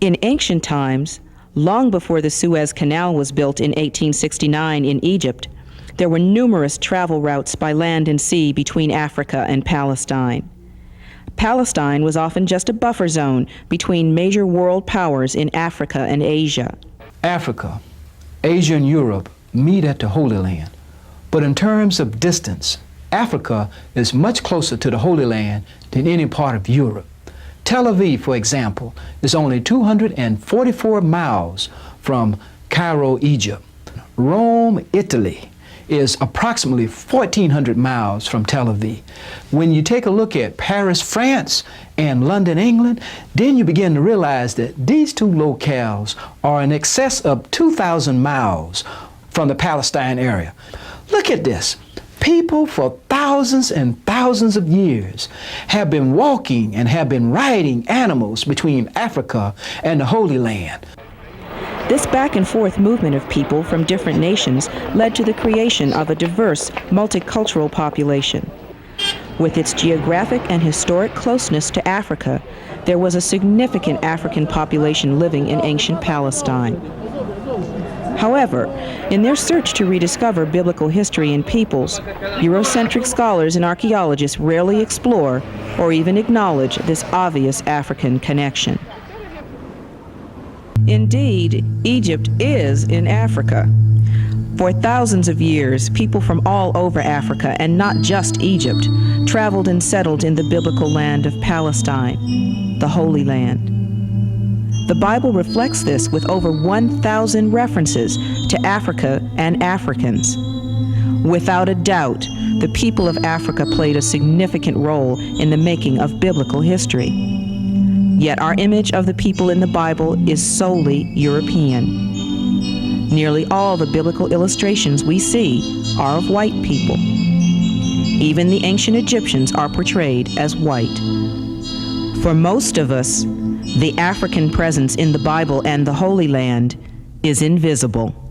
In ancient times, long before the Suez Canal was built in 1869 in Egypt, there were numerous travel routes by land and sea between Africa and Palestine. Palestine was often just a buffer zone between major world powers in Africa and Asia. Africa, Asia, and Europe meet at the Holy Land. But in terms of distance, Africa is much closer to the Holy Land than any part of Europe. Tel Aviv, for example, is only 244 miles from Cairo, Egypt. Rome, Italy, is approximately 1,400 miles from Tel Aviv. When you take a look at Paris, France, and London, England, then you begin to realize that these two locales are in excess of 2,000 miles from the Palestine area. Look at this. People for thousands and thousands of years have been walking and have been riding animals between Africa and the Holy Land. This back and forth movement of people from different nations led to the creation of a diverse, multicultural population. With its geographic and historic closeness to Africa, there was a significant African population living in ancient Palestine. However, in their search to rediscover biblical history and peoples, Eurocentric scholars and archaeologists rarely explore or even acknowledge this obvious African connection. Indeed, Egypt is in Africa. For thousands of years, people from all over Africa, and not just Egypt, traveled and settled in the biblical land of Palestine, the Holy Land. The Bible reflects this with over 1,000 references to Africa and Africans. Without a doubt, the people of Africa played a significant role in the making of biblical history. Yet our image of the people in the Bible is solely European. Nearly all the biblical illustrations we see are of white people. Even the ancient Egyptians are portrayed as white. For most of us, the African presence in the Bible and the Holy Land is invisible.